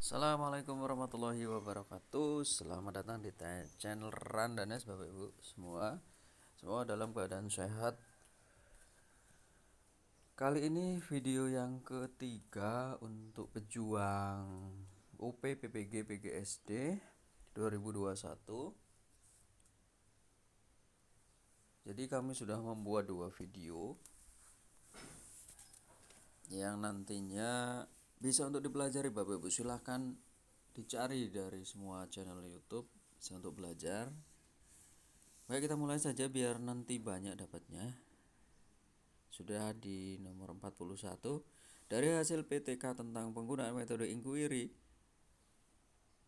Assalamualaikum warahmatullahi wabarakatuh. Selamat datang di channel Randanes Bapak Ibu semua. Semua dalam keadaan sehat. Kali ini video yang ketiga untuk pejuang UP PPG PGSD 2021. Jadi kami sudah membuat dua video yang nantinya bisa untuk dipelajari Bapak Ibu. Silahkan dicari dari semua channel YouTube bisa untuk belajar. Baik, kita mulai saja biar nanti banyak dapatnya. Sudah di nomor 41. Dari hasil PTK tentang penggunaan metode inquiry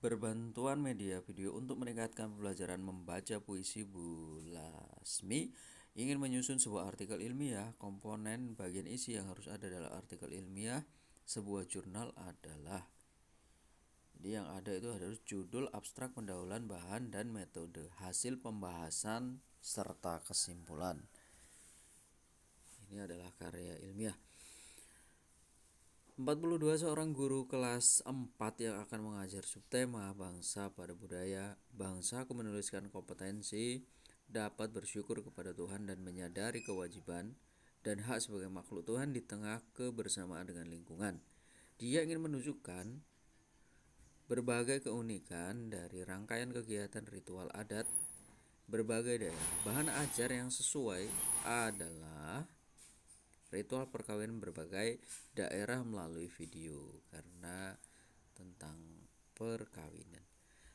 berbantuan media video untuk meningkatkan pembelajaran membaca puisi, Bu Lasmi ingin menyusun sebuah artikel ilmiah. Komponen bagian isi yang harus ada dalam artikel ilmiah sebuah jurnal adalah, jadi yang ada itu harus judul, abstrak, pendahuluan, bahan, dan metode, hasil pembahasan, serta kesimpulan. Ini adalah karya ilmiah. 42 seorang guru kelas 4 yang akan mengajar subtema bangsa pada budaya bangsaku menuliskan kompetensi dapat bersyukur kepada Tuhan dan menyadari kewajiban dan hak sebagai makhluk Tuhan di tengah kebersamaan dengan lingkungan. Dia ingin menunjukkan berbagai keunikan dari rangkaian kegiatan ritual adat berbagai daerah. Bahan ajar yang sesuai adalah ritual perkawinan berbagai daerah melalui video karena tentang perkawinan.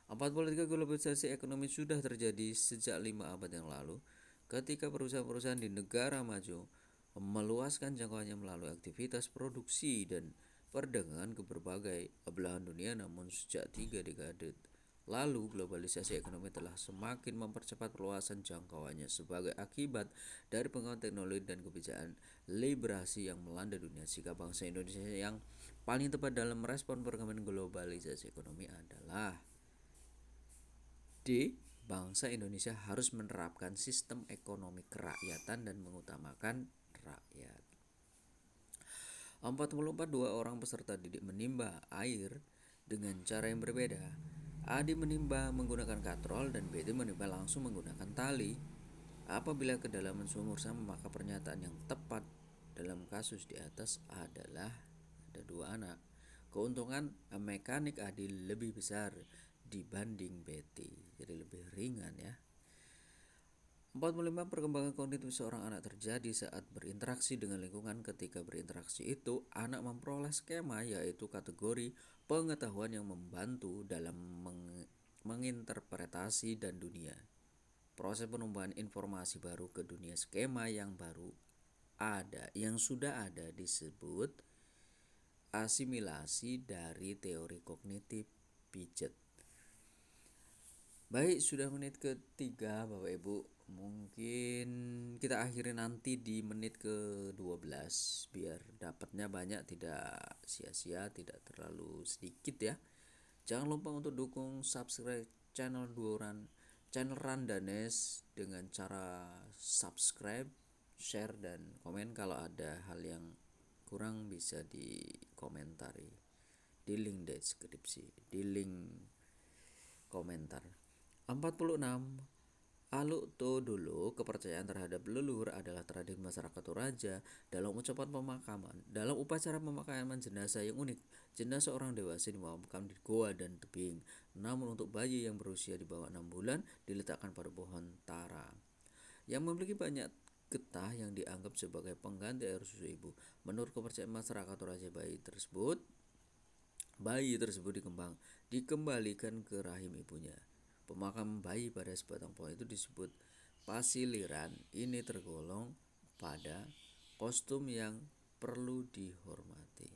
43 globalisasi ekonomi sudah terjadi sejak 5 abad yang lalu ketika perusahaan-perusahaan di negara maju meluaskan jangkauannya melalui aktivitas produksi dan perdagangan ke berbagai belahan dunia. Namun sejak 3 dekade lalu globalisasi ekonomi telah semakin mempercepat perluasan jangkauannya sebagai akibat dari pengembangan teknologi dan kebijakan liberasi yang melanda dunia. Sikap bangsa Indonesia yang paling tepat dalam merespon perkembangan globalisasi ekonomi adalah D. Bangsa Indonesia harus menerapkan sistem ekonomi kerakyatan dan mengutamakan rakyat. 44 dua orang peserta didik menimba air dengan cara yang berbeda. Adi menimba menggunakan katrol dan BT menimba langsung menggunakan tali. Apabila kedalaman sumur sama, maka pernyataan yang tepat dalam kasus di atas adalah ada dua anak. Keuntungan mekanik Adi lebih besar dibanding BT, jadi lebih ringan ya. 45 perkembangan kognitif seorang anak terjadi saat berinteraksi dengan lingkungan. Ketika berinteraksi itu, anak memperoleh skema, yaitu kategori pengetahuan yang membantu dalam menginterpretasi dan dunia. Proses penumbuhan informasi baru ke dunia skema yang baru ada, yang sudah ada, disebut asimilasi dari teori kognitif Piaget. Baik, sudah menit ketiga Bapak Ibu. Mungkin kita akhiri nanti di menit ke-12 biar dapatnya banyak, tidak sia-sia, tidak terlalu sedikit ya. Jangan lupa untuk dukung subscribe channel Randanes dengan cara subscribe, share, dan komen. Kalau ada hal yang kurang bisa dikomentari di link deskripsi, di link komentar. 46 Aluk Todolo, kepercayaan terhadap leluhur adalah tradisi masyarakat Toraja. Dalam upacara pemakaman jenazah yang unik, jenazah orang dewasa dimakamkan di goa dan tebing. Namun untuk bayi yang berusia di bawah 6 bulan diletakkan pada pohon tara yang memiliki banyak getah yang dianggap sebagai pengganti air susu ibu. Menurut kepercayaan masyarakat Toraja, bayi tersebut dikembalikan ke rahim ibunya. Pemakaman bayi pada sebatang pohon itu disebut pasiliran. Ini tergolong pada kostum yang perlu dihormati.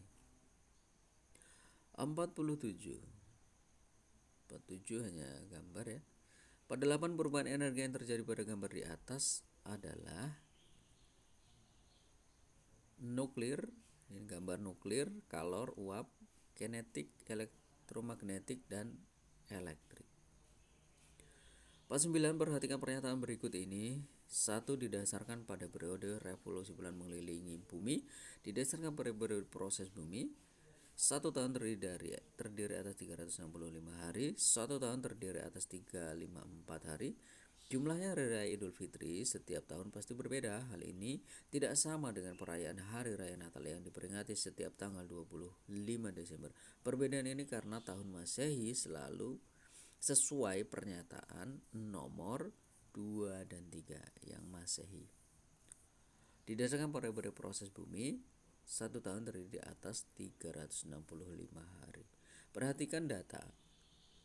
47 hanya gambar ya. Pada 8 perubahan energi yang terjadi pada gambar di atas adalah nuklir, ini gambar nuklir, kalor, uap, kinetik, elektromagnetik, dan elektrik. 9. Perhatikan pernyataan berikut ini. 1. Didasarkan pada periode revolusi bulan mengelilingi bumi, didasarkan pada periode proses bumi. Satu tahun terdiri atas 365 hari, satu tahun terdiri atas 354 hari. Jumlahnya hari raya Idul Fitri setiap tahun pasti berbeda. Hal ini tidak sama dengan perayaan Hari Raya Natal yang diperingati setiap tanggal 25 Desember. Perbedaan ini karena tahun Masehi selalu sesuai pernyataan nomor 2 dan 3 yang Masehi. Didasarkan pada proses bumi, satu tahun terdiri di atas 365 hari. Perhatikan data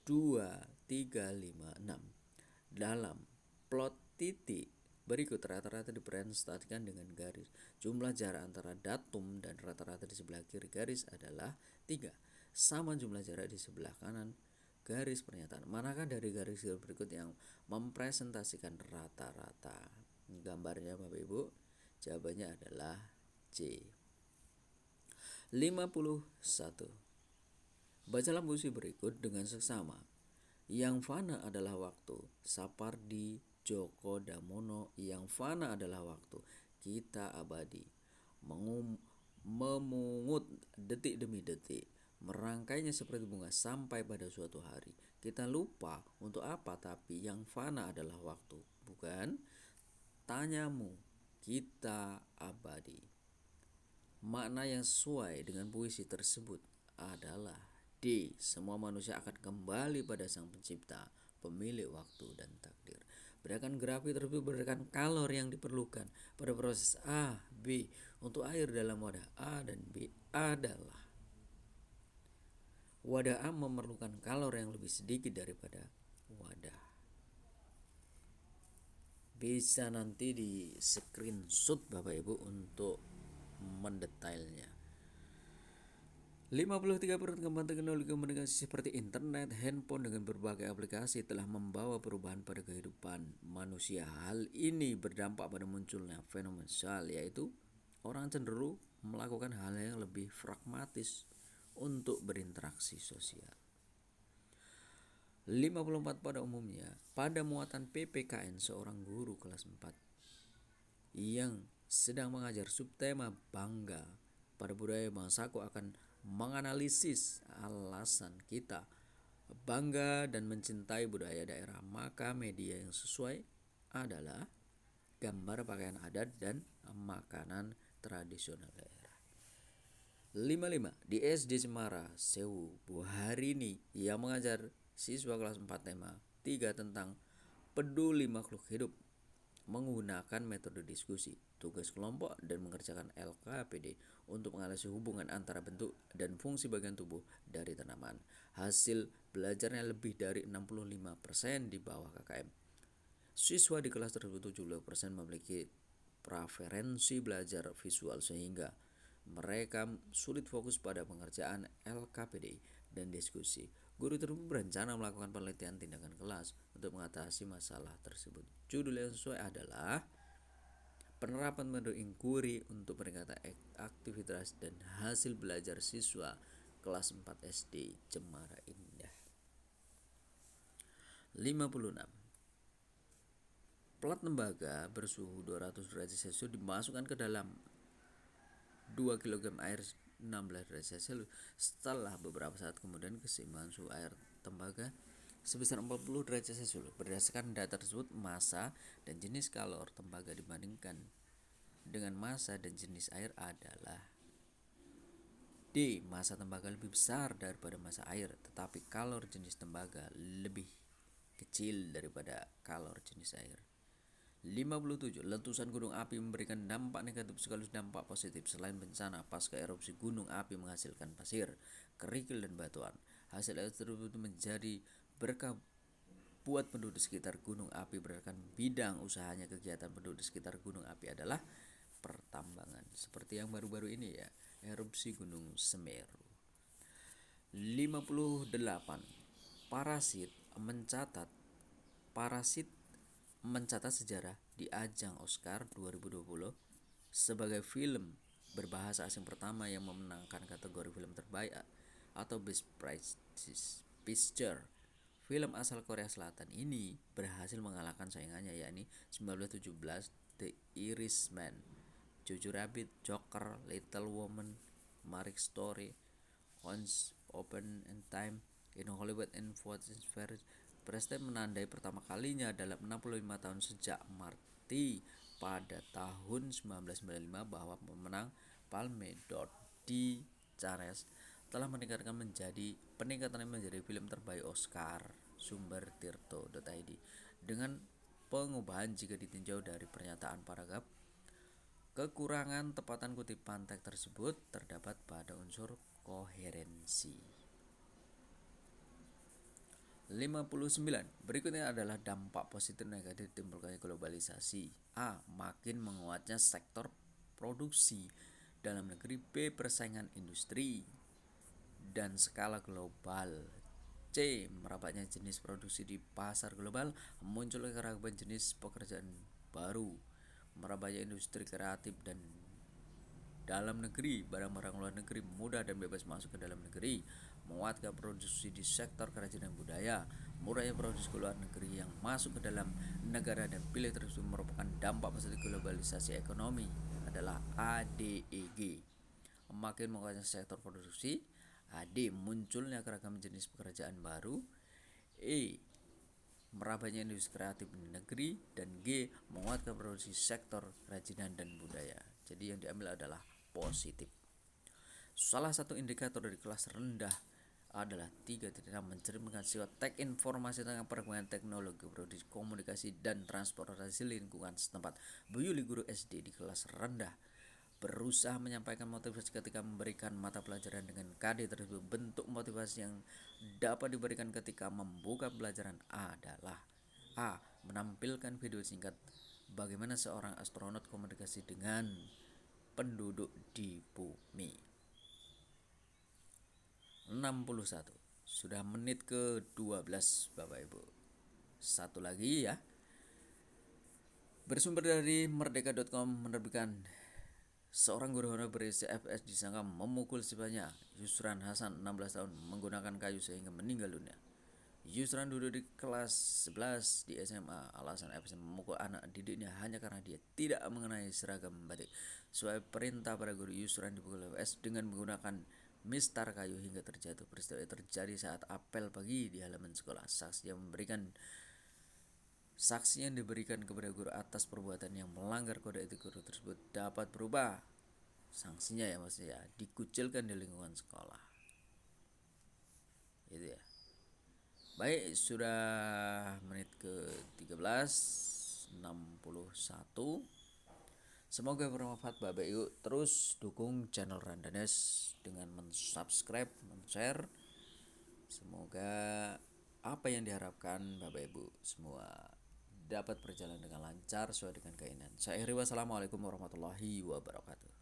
2, 3, 5, 6. Dalam plot titik berikut rata-rata dipresentasikan dengan garis. Jumlah jarak antara datum dan rata-rata di sebelah kiri garis adalah 3. Sama jumlah jarak di sebelah kanan garis pernyataan. Manakah dari garis berikut yang mempresentasikan rata-rata? Gambarnya Bapak Ibu, jawabannya adalah C. 51. Bacalah puisi berikut dengan seksama. Yang fana adalah waktu. Sapardi Djoko Damono. Yang fana adalah waktu. Kita abadi. Memungut detik demi detik. Merangkainya seperti bunga sampai pada suatu hari. Kita lupa untuk apa, tapi yang fana adalah waktu. Bukan? Tanyamu, kita abadi. Makna yang sesuai dengan puisi tersebut adalah D. Semua manusia akan kembali pada Sang Pencipta, pemilik waktu dan takdir. Berdasarkan grafik tersebut berdasarkan kalor yang diperlukan pada proses A, B untuk air dalam wadah A dan B adalah wadah A memerlukan kalor yang lebih sedikit daripada wadah. Bisa nanti di screenshot Bapak Ibu untuk mendetailnya. 53 perkembangan teknologi komunikasi seperti internet, handphone dengan berbagai aplikasi telah membawa perubahan pada kehidupan manusia. Hal ini berdampak pada munculnya fenomena sosial, yaitu orang cenderung melakukan hal yang lebih pragmatis untuk berinteraksi sosial. 54 pada umumnya, pada muatan PPKN seorang guru kelas 4 yang sedang mengajar subtema bangga pada budaya bangsaku akan menganalisis alasan kita bangga dan mencintai budaya daerah. Maka media yang sesuai adalah gambar pakaian adat dan makanan tradisional daerah. 55. Di SD Cemara Sewu Buharini yang mengajar siswa kelas 4 tema 3 tentang peduli makhluk hidup menggunakan metode diskusi, tugas kelompok, dan mengerjakan LKPD untuk menganalisis hubungan antara bentuk dan fungsi bagian tubuh dari tanaman. Hasil belajarnya lebih dari 65% di bawah KKM. Siswa di kelas tersebut 70% memiliki preferensi belajar visual sehingga mereka sulit fokus pada pengerjaan LKPD dan diskusi. Guru tersebut berencana melakukan penelitian tindakan kelas untuk mengatasi masalah tersebut. Judul yang sesuai adalah penerapan metode inquiry untuk peningkatan aktivitas dan hasil belajar siswa kelas 4 SD Cemara Indah. 56. Plat tembaga bersuhu 200 derajat Celcius dimasukkan ke dalam 2 kg air 16 derajat Celcius. Setelah beberapa saat kemudian keseimbangan suhu air tembaga sebesar 40 derajat Celcius. Berdasarkan data tersebut, massa dan jenis kalor tembaga dibandingkan dengan massa dan jenis air adalah D. Massa tembaga lebih besar daripada massa air, tetapi kalor jenis tembaga lebih kecil daripada kalor jenis air. 57. Letusan gunung api memberikan dampak negatif sekaligus dampak positif. Selain bencana pasca erupsi gunung api menghasilkan pasir, kerikil, dan batuan. Hasil tersebut menjadi berkah buat penduduk sekitar gunung api. Berdasarkan bidang usahanya, kegiatan penduduk sekitar gunung api adalah pertambangan. Seperti yang baru-baru ini ya, erupsi Gunung Semeru. 58. Parasit mencatat sejarah di ajang Oscar 2020 sebagai film berbahasa asing pertama yang memenangkan kategori film terbaik atau Best Picture. Film asal Korea Selatan ini berhasil mengalahkan saingannya, yakni 1917 The Irishman, Jojo Rabbit, Joker, Little Woman, Marriage Story, Once open in time in Hollywood and Prestige menandai pertama kalinya dalam 65 tahun sejak Marty pada tahun 1995 bahwa pemenang Palme d'Or di Cannes telah peningkatannya menjadi film terbaik Oscar. Sumber tirto.id. Dengan pengubahan jika ditinjau dari pernyataan paragraf, kekurangan tepatan kutipan teks tersebut terdapat pada unsur koherensi. 59. Berikutnya adalah dampak positif negatif timbulkannya globalisasi. A. Makin menguatnya sektor produksi dalam negeri. B. Persaingan industri dan skala global. C. Merabatnya jenis produksi di pasar global. Muncul keragaman jenis pekerjaan baru. Merabatnya industri kreatif dan dalam negeri. Barang-barang luar negeri mudah dan bebas masuk ke dalam negeri. Menguatkan produksi di sektor kerajinan budaya. Murahnya produksi ke luar negeri yang masuk ke dalam negara dan pilih tersebut merupakan dampak positif globalisasi ekonomi adalah ADEG. Makin menguatkan sektor produksi. AD. Munculnya keragaman jenis pekerjaan baru. E. Merabatnya industri kreatif di negeri. Dan G. Menguatkan produksi sektor kerajinan dan budaya. Jadi yang diambil adalah positif. Salah satu indikator dari kelas rendah adalah 3 mencerminkan sifat teks informasi tentang perkembangan teknologi, produksi, komunikasi, dan transportasi lingkungan setempat. Bu Yuli, guru SD di kelas rendah, berusaha menyampaikan motivasi ketika memberikan mata pelajaran dengan KD tersebut. Bentuk motivasi yang dapat diberikan ketika membuka pelajaran adalah A. Menampilkan video singkat bagaimana seorang astronot komunikasi dengan penduduk di bumi. 61. Sudah menit ke-12 Bapak Ibu. Satu lagi ya. Bersumber dari merdeka.com menerbitkan seorang guru honor berisi FS disangka memukul siswanya. Yusran Hasan 16 tahun menggunakan kayu sehingga meninggal dunia. Yusran duduk di kelas 11 di SMA. Alasan FS memukul anak didiknya hanya karena dia tidak mengenai seragam batik. Sesuai perintah pada guru, Yusran dipukul FS dengan menggunakan mistar kayu hingga terjatuh. Peristiwa terjadi saat apel pagi di halaman sekolah. Saksi yang diberikan kepada guru atas perbuatan yang melanggar kode etik guru tersebut dapat berubah. Sanksinya ya maksudnya dikucilkan di lingkungan sekolah. Itu ya. Baik, sudah menit ke-13 61. Semoga bermanfaat Bapak Ibu. Terus dukung channel Randanes dengan mensubscribe, men-share. Semoga apa yang diharapkan Bapak Ibu semua dapat berjalan dengan lancar sesuai dengan keinginan. Saya Heri, wassalamualaikum warahmatullahi wabarakatuh.